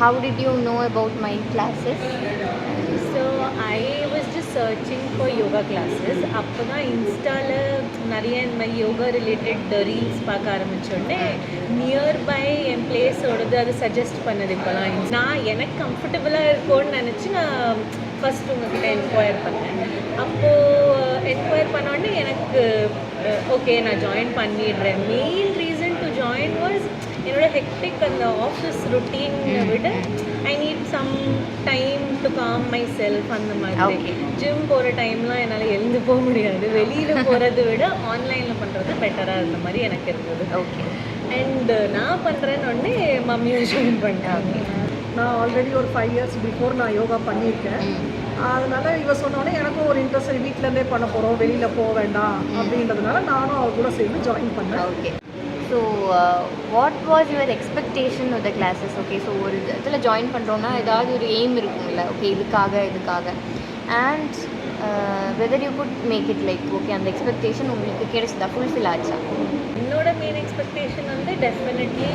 how did you know about my classes? So I was just searching for yoga classes. அப்போ தான் இன்ஸ்டாவில் நிறைய இந்த மாதிரி யோகா ரிலேட்டட் ரீல்ஸ் பார்க்க ஆரம்பித்தோடனே நியர்பை என் பிளேஸோடது அது சஜஸ்ட் பண்ணது இப்போலாம். நான் எனக்கு கம்ஃபர்டபுளாக இருக்கும்னு நினச்சி நான் ஃபஸ்ட் உங்ககிட்ட என்கொயர் பண்ணேன். அப்போது என்கொயர் பண்ணோடனே எனக்கு ஓகே நான் ஜாயின் பண்ணிடுறேன். Main reason to join was என்னோட ஹெக்டிக் அந்த ஆஃபீஸ் ருட்டீனை விட I need some time to calm myself. அந்த மாதிரி ஜிம் போகிற டைம்லாம் என்னால் எழுந்து போக முடியாது. வெளியில் போகிறத விட ஆன்லைனில் பண்ணுறது பெட்டராக இருந்த மாதிரி எனக்கு இருந்தது. ஓகே. அண்ட் நான் பண்ணுறேன்னு உடனே மம்மியும் ஜாயின் பண்ணிட்டாங்க. நான் ஆல்ரெடி ஒரு 5 இயர்ஸ் பிஃபோர் நான் யோகா பண்ணியிருக்கேன். அதனால இவ சொன்னோடனே எனக்கும் ஒரு இன்ட்ரெஸ்ட், வீட்டிலேருந்தே பண்ண போகிறோம், வெளியில் போக வேண்டாம் அப்படின்றதுனால நானும் அவர் கூட சேர்ந்து ஜாயின் பண்ணேன். Okay. So what was your expectation of the classes? Okay, so ஒரு இதில் ஜாயின் பண்ணுறோன்னா ஏதாவது ஒரு எய்ம் இருக்கும்ல, ஓகே இதுக்காக and whether you could make it like okay அந்த எக்ஸ்பெக்டேஷன் உங்களுக்கு கிடைச்சதா, ஃபுல்ஃபில் ஆச்சா? என்னோட மெயின் எக்ஸ்பெக்டேஷன் வந்து டெஃபினெட்லி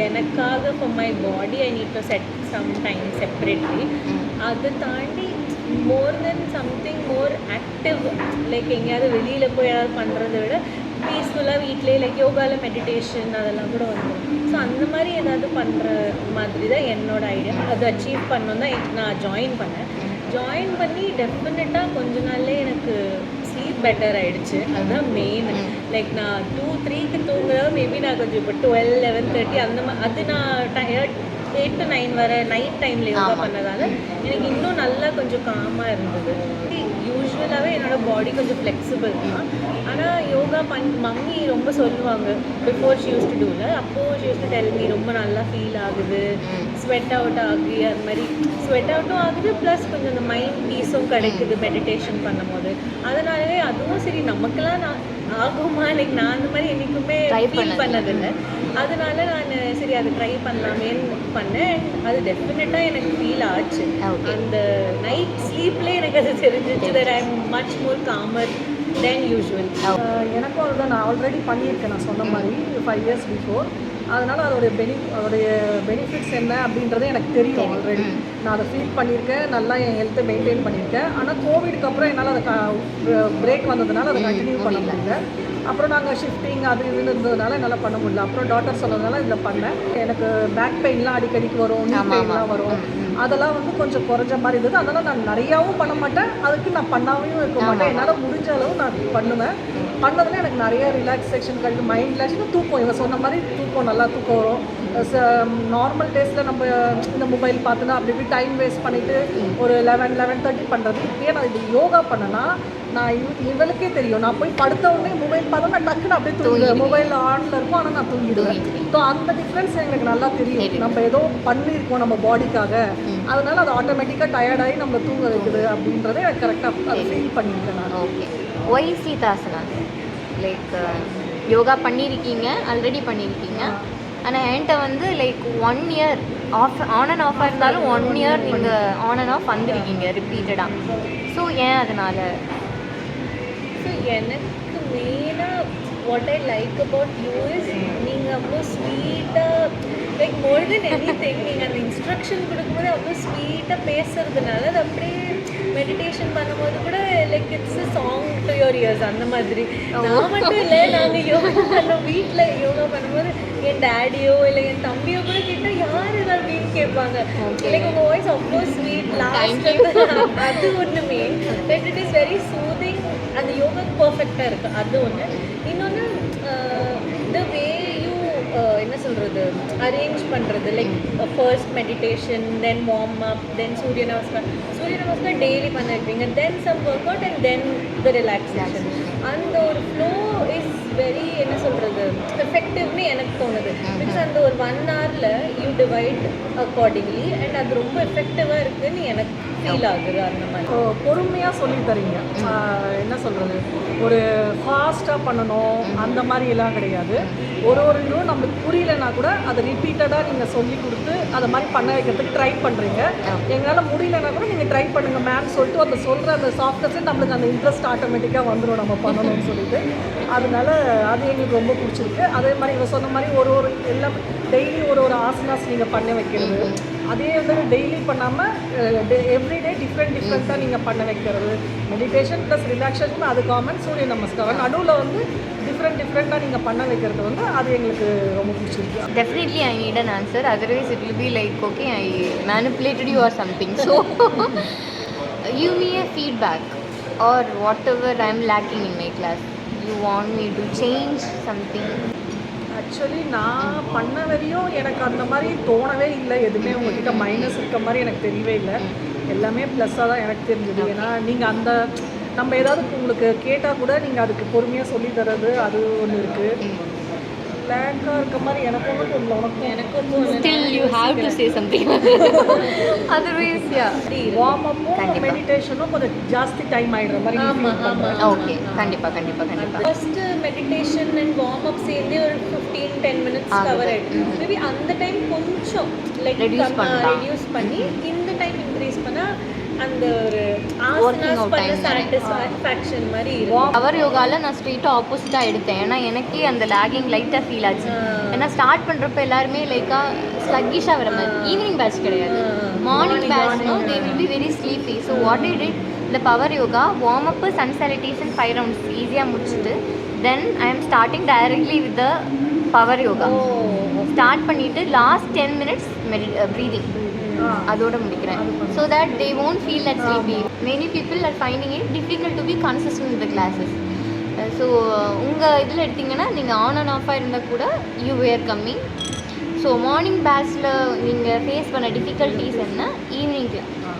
எனக்காக for my body I need to set some time separately. அதை தாண்டி more than something more active, like எங்கேயாவது வெளியில் போய் ஏதாவது பண்ணுறதை விட பீஸ்ஃபுல்லாக வீட்டிலே லைக் யோகாவில் மெடிடேஷன் அதெல்லாம் கூட வந்துடும். ஸோ அந்த மாதிரி ஏதாவது பண்ணுற மாதிரி தான் என்னோடய ஐடியா. அதை அச்சீவ் பண்ணணும் தான் நான் ஜாயின் பண்ணேன். ஜாயின் பண்ணி டெஃபினட்டாக கொஞ்ச நாள்லேயே எனக்கு ஸ்லீப் பெட்டர் ஆகிடுச்சு. அதுதான் மெயின். லைக் நான் 2-3க்கு தூங்குறதா மேபி நான் கொஞ்சம் இப்போ 12, 11:30 அந்த அது நான் 8 to 9 வர நைட் டைமில் யோகா பண்ணதால் எனக்கு இன்னும் நல்லா கொஞ்சம் காமாக இருந்தது. யூஸ்வலாகவே என்னோடய பாடி கொஞ்சம் ஃப்ளெக்சிபிள் தான். ஆனால் யோகா மம்மி ரொம்ப சொல்லுவாங்க பிஃபோர் ஷி யூஸ் டு டூவில். அப்போது she use to tell me ரொம்ப நல்லா ஃபீல் ஆகுது, ஸ்வெட் அவுட் ஆகி அது மாதிரி ஸ்வெட் அவுட்டும் ஆகுது, ப்ளஸ் கொஞ்சம் அந்த மைண்ட் பீஸும் கிடைக்குது மெடிடேஷன் பண்ணும் போது. அதனாலவே அதுவும் சரி நமக்கெல்லாம் நான் ஆகுமா, லைக் நான் அந்த மாதிரி என்றைக்குமே ஃபீல் பண்ணதில்லை. அதனால நான் சரி அதை ட்ரை பண்ணலாமேன்னு பண்ணேன். அது டெஃபினட்டாக எனக்கு ஃபீல் ஆச்சு. அந்த நைட் ஸ்லீப்லேயே எனக்கு அது தெரிஞ்சிச்சு that I am much more calmer than usual. எனக்கும் அதுதான், நான் ஆல்ரெடி பண்ணியிருக்கேன் நான் சொன்ன மாதிரி 5 இயர்ஸ் பிஃபோர். அதனால் அதோடைய பெனிஃபிட்ஸ் என்ன அப்படின்றதே எனக்கு தெரியும் ஆல்ரெடி. நான் அதை ஃபீல் பண்ணியிருக்கேன், நல்லா என் ஹெல்த்தை மெயின்டைன் பண்ணியிருக்கேன். ஆனால் கோவிடுக்கு அப்புறம் என்னால் அதை பிரேக் வந்ததுனால அதை கண்டினியூ பண்ண முடியல. அப்புறம் நாங்கள் ஷிஃப்டிங் அது இதுன்னு இருந்ததுனால என்னால் பண்ண முடியல. அப்புறம் டாக்டர் சொன்னதுனால இதில் பண்ணேன். எனக்கு பேக் பெயின்லாம் அடிக்கடிக்கு வரும், நீ பெயின்லாம் வரும். அதெல்லாம் வந்து கொஞ்சம் குறைஞ்ச மாதிரி இருந்தது. அதனால் நான் நிறையாவும் பண்ண மாட்டேன், அதுக்கு நான் பண்ணாமையும் இருக்க மாட்டேன். என்னால் முடிஞ்ச அளவு நான் பண்ணுவேன். பண்ணதில் எனக்கு நிறைய ரிலாக்ஸேஷன் கிடையாது, மைண்ட் ரிலாக்ஸேஷன், தூக்கம். இவங்க சொன்ன மாதிரி தூக்கம், நல்லா தூக்கம் வரும். நார்மல் டேஸில் நம்ம இந்த மொபைல் பார்த்துனா அப்படி இப்படி டைம் வேஸ்ட் பண்ணிவிட்டு ஒரு 11-11:30 பண்ணுறது. இப்போயே நான் இது யோகா பண்ணேன்னா நான் இவளுக்கே தெரியும், நான் போய் படுத்த உடனே மொபைல் பார்த்தோன்னா டக்குன்னு அப்படியே தூங்கிடுவேன். மொபைல் ஆனில் இருக்கும் ஆனால் நான் தூங்கிடுவேன். ஸோ அந்த டிஃப்ரென்ஸ் எனக்கு நல்லா தெரியும். நம்ம ஏதோ பண்ணியிருக்கோம் நம்ம பாடிக்காக, அதனால அது ஆட்டோமேட்டிக்காக டயர்டாகி நம்ம தூங்க வைக்குது அப்படின்றத எனக்கு கரெக்டாக அதை ஃபீல் பண்ணியிருக்கேன் நான். ஓகே. ஒய் சீதாசனா? லைக் யோகா பண்ணியிருக்கீங்க, ஆல்ரெடி பண்ணியிருக்கீங்க. ஆனால் என்கிட்ட வந்து லைக் 1 இயர் ஆன் அண்ட் ஆஃபாக இருந்தாலும் 1 இயர் நீங்கள் ஆன் அண்ட் ஆஃப் வந்திருக்கீங்க ரிப்பீட்டடாக. ஸோ ஏன் அதனால்? ஸோ எனக்கு மெயினாக what I like about you is நீங்கள் அவ்வளோ ஸ்வீட்டாக லைக் மோர் தென் எனிதிங் நீங்கள் அந்த இன்ஸ்ட்ரக்ஷன் கொடுக்கும்போது அவ்வளோ ஸ்வீட்டாக பேசுறதுனால அது அப்படியே மெடிடேஷன் பண்ணும்போது கூட like it's a song to your ears. அந்த மாதிரி நான் மட்டும் இல்லை, நாங்கள் யோகா பண்ணோம் வீட்டில் யோகா பண்ணும்போது என் டேடியோ இல்லை என் தம்பியோ கூட கேட்டால் யார் இது அப்படின்னு கேட்பாங்க. லைக் உங்கள் வாய்ஸ் அவ்வளோ ஸ்வீட் லாஸ்ட் அது ஒன்றுமே like it is very soothing. அந்த யோகா பர்ஃபெக்டாக இருக்குது, அது ஒன்று. இன்னொன்று த வே யூ என்ன சொல்கிறது அரேஞ்ச் பண்ணுறது, like first meditation, then warm up, then surya namaskar daily பண்ணிருப்பீங்க, then some work out and then the relaxation. அந்த ஒரு ஃப்ளோ இஸ் வெரி என்ன சொல்கிறது எஃபெக்டிவ்னு எனக்கு தோணுது. பிகாஸ் அந்த ஒரு 1 ஹவரில் யூ டிவைட் அக்கார்டிங்லி அண்ட் அது ரொம்ப எஃபெக்டிவாக இருக்குதுன்னு எனக்கு ஃபீல் ஆகுது. அந்த மாதிரி பொறுமையாக சொல்லி தரீங்க. என்ன சொல்கிறது, ஒரு ஃபாஸ்ட்டாக பண்ணணும் அந்த மாதிரி எல்லாம் கிடையாது. ஒரு இதுவும் நம்மளுக்கு புரியலைன்னா கூட அதை ரிப்பீட்டடாக நீங்கள் சொல்லி கொடுத்து அதை மாதிரி பண்ண வைக்கிறதுக்கு ட்ரை பண்ணுறீங்க. எங்களால் முடியலைன்னா கூட நீங்கள் ட்ரை பண்ணுங்கள் மேம் சொல்லிட்டு அந்த சொல்கிற அந்த சாஃப்ட்னஸ் நம்மளுக்கு அந்த இன்ட்ரெஸ்ட் ஆட்டோமேட்டிக்காக வந்துடும் நம்ம பண்ணணும்னு சொல்லிட்டு. அதனால அது எங்களுக்கு ரொம்ப பிடிச்சிருக்கு. அதே மாதிரி இவங்க சொன்ன மாதிரி ஒரு எல்லாம் டெய்லி ஒரு ஆசனாஸ் நீங்கள் பண்ண வைக்கிறது, அதே வந்து டெய்லி பண்ணாமல் எவ்ரிடே டிஃப்ரெண்ட்டாக நீங்கள் பண்ண வைக்கிறது. மெடிடேஷன் ப்ளஸ் ரிலாக்ஸேஷன் அது காமன். சூரிய நமஸ்காரம் நடுவில் வந்து டிஃப்ரெண்ட்டாக நீங்கள் பண்ண வைக்கிறது வந்து அது எங்களுக்கு ரொம்ப பிடிச்சிருக்கு. Definitely I need an answer, otherwise it will be like, okay, I manipulated you or something. So give me a feedback or whatever I am lacking in my class. You want me to change something? Actually நான் பண்ண வரையும் எனக்கு அந்த மாதிரி தோணவே இல்லை. எதுவுமே உங்ககிட்ட மைனஸ் இருக்க மாதிரி எனக்கு தெரியவே இல்லை. எல்லாமே ப்ளஸ்ஸாக தான் எனக்கு தெரிஞ்சது. ஏன்னா நீங்கள் அந்த நம்ம ஏதாவது உங்களுக்கு கேட்டால் கூட நீங்கள் அதுக்கு பொறுமையாக சொல்லி தர்றது அது ஒன்று இருக்குது. பிளாங்காக இருக்க மாதிரி எனக்கு ஒன்றும் தோணல. உனக்கும் Still you have to say something. Otherwise, yeah. Warm அப்பும் மெடிடேஷனும் கொஞ்சம் ஜாஸ்தி டைம் ஆகிடுற மாதிரி. Okay, கண்டிப்பாக. First meditation and warm up சேர்ந்தே ஒரு 15-10 மினிட்ஸ் கவர் ஆகிடும். மேபி அந்த டைம் கொஞ்சம் லைக் ரெடியூஸ் பண்ணி இந்த டைம் இன்க்ரீஸ் பண்ணால் அந்த ஒரு ஆசனாஸ் பண்ண சாட்டிஸ்ஃபேக்ஷன் மாதிரி இருக்கும். பவர் யோகாவில் நான் ஸ்ட்ரெயிட்டாக ஆப்போசிட்டாக எடுத்தேன். ஏன்னா எனக்கே அந்த லேகிங் லைட்டாக ஃபீல் ஆச்சு. ஏன்னா ஸ்டார்ட் பண்ணுறப்ப எல்லாருமே லைக்காக ஸ்லக்கிஷாக வர மாதிரி. ஈவினிங் பேட்ச் கிடையாது, மார்னிங் பேட்ச்னோ they will be very sleepy. So what I did, இந்த power yoga warm up sun salutation 5 rounds ஈஸியாக முடிச்சுட்டு then I am starting directly with the power yoga. Start பண்ணிவிட்டு லாஸ்ட் 10 மினிட்ஸ் ப்ரீதிங் அதோட முடிக்கிறேன். So that they won't feel that sleepy. Many people are finding it difficult to be consistent with the classes. So உங்கள் இதில் எடுத்திங்கன்னா நீங்கள் on and ஆஃபாக இருந்தால் கூட you were coming. So morning பேட்ச்சில் நீங்கள் ஃபேஸ் பண்ண டிஃபிகல்ட்டிஸ் என்ன, ஈவினிங்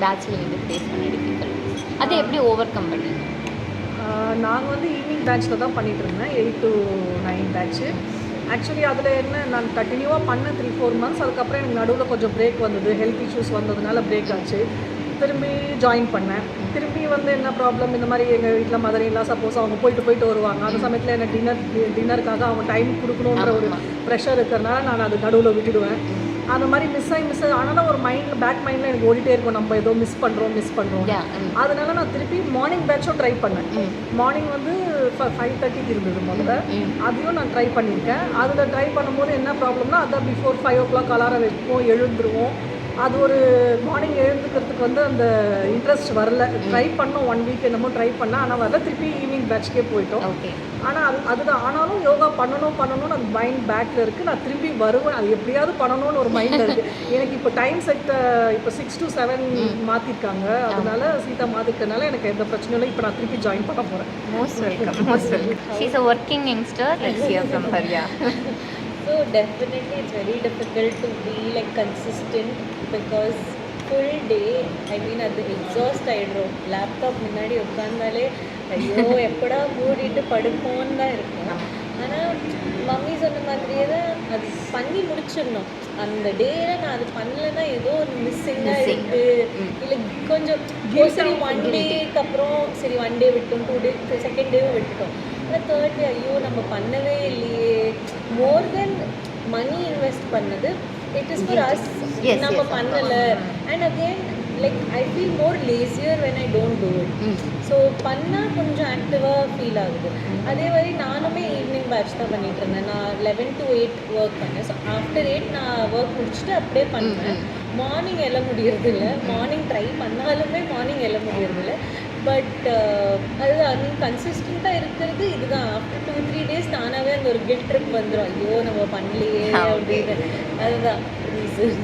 பேட்ச்சில் நீங்கள் ஃபேஸ் பண்ண டிஃபிகல்ட்டிஸ், அதை எப்படி ஓவர் கம் பண்ணீங்க? நாங்கள் வந்து ஈவினிங் பேட்ச்சில் தான் பண்ணிகிட்டு இருந்தேன், 8 to 9 பேட்ச்சு. ஆக்சுவலி அதில் என்ன, நான் கண்டினியூவாக பண்ணேன் 3-4 months. அதுக்கப்புறம் எனக்கு நடுவில் கொஞ்சம் பிரேக் வந்தது, ஹெல்த் இஷ்யூஸ் வந்ததுனால பிரேக் ஆச்சு. திரும்பி ஜாயின் பண்ணேன். திரும்பி வந்து என்ன ப்ராப்ளம், இந்த மாதிரி எங்கள் வீட்டில் மதரெல்லாம் சப்போஸ் அவங்க போயிட்டு வருவாங்க. அந்த சமயத்தில் எனக்கு டின்னருக்காக அவங்க டைம் கொடுக்கணுன்ற ஒரு ப்ரெஷர் இருக்கிறனால நான் அது நடுவில் விட்டுடுவேன். அந்த மாதிரி மிஸ் ஆகி ஆனாலும் ஒரு பேக் மைண்டில் எனக்கு ஓடிட்டே இருக்கும், நம்ம ஏதோ மிஸ் பண்ணுறோம். அதனால நான் திருப்பி மார்னிங் பேட்சும் ட்ரை பண்ணேன். மார்னிங் வந்து 5:30 இருந்தது முதல்ல, அதையும் நான் ட்ரை பண்ணியிருக்கேன். அதில் ட்ரை பண்ணும்போது என்ன ப்ராப்ளம்னா, அதான் பிஃபோர் 5 o'clock அலாரம் வைப்போம், எழுந்துருவோம். அது ஒரு மார்னிங் எழுந்துக்கிறதுக்கு வந்து அந்த இன்ட்ரெஸ்ட் வரல. ட்ரை பண்ணோம் 1 week என்னமோ ட்ரை பண்ணேன், ஆனால் வரல. திருப்பி ஈவினிங் பேட்ச்க்கே போயிட்டோம். ஆனால் அதுதான், ஆனாலும் யோகா பண்ணணும்னு அந்த மைண்ட் பேக்கில் இருக்குது. நான் திரும்பி வருவேன், அது எப்படியாவது பண்ணணும்னு ஒரு மைண்டில் இருக்குது. எனக்கு இப்போ டைம் செட்டை இப்போ 6 to 7 மாற்றிருக்காங்க. அதனால சீட்டை மாற்றிருக்கனால எனக்கு எந்த பிரச்சனையும் இல்லை. இப்போ நான் திருப்பி ஜாயின் பண்ண போகிறேன். Most welcome. She is a working youngster. Let's hear from her. So definitely it's very difficult to be like consistent because full day, I mean அது எக்ஸாஸ்ட் ஆகிடுறோம். லேப்டாப் முன்னாடி உட்காந்தாலே ஐயோ எப்படா மூடிட்டு படுப்போன்னு தான் இருக்கும். ஆனால் மம்மி சொன்ன மாதிரியே தான் அது பண்ணி முடிச்சிடணும். அந்த டேயில் நான் அது பண்ணலைன்னா ஏதோ ஒரு மிஸ்ஸிங்காக இருக்குது, இல்லை கொஞ்சம் சரி 1 டேக்கு அப்புறம் சரி 1 டே விட்டோம், 2 டே, செகண்ட் டேவும் விட்டுட்டோம். ஆனால் தேர்ட் டே ஐயோ நம்ம பண்ணவே இல்லையே. மோர் தென் மணி இன்வெஸ்ட் பண்ணது, இட் இஸ் ஃபார் அஸ், நம்ம பண்ணலை. And again like I feel more lazier when I don't do it. So பண்ணால் கொஞ்சம் ஆக்டிவாக ஃபீல் ஆகுது. அதே மாதிரி நானுமே ஈவினிங் பேட்ச் தான் பண்ணிகிட்டு இருந்தேன். நான் 11 to 8 ஒர்க் பண்ணேன். ஸோ ஆஃப்டர் 8 நான் ஒர்க் முடிச்சுட்டு அப்படியே பண்ணுவேன். மார்னிங் எழ முடியறதில்ல, மார்னிங் ட்ரை பண்ணாலுமே மார்னிங் எழ முடியறதில்ல. பட் அதுதான் நீங்கள் கன்சிஸ்டண்ட்டாக இருக்கிறது இதுதான். ஆஃப்டர் 2-3 days தானாகவே அந்த ஒரு கில்ட் ட்ரிப் வந்துடும், ஐயோ நம்ம பண்ணலையே அப்படின்னு. அதுதான் ரீசன்.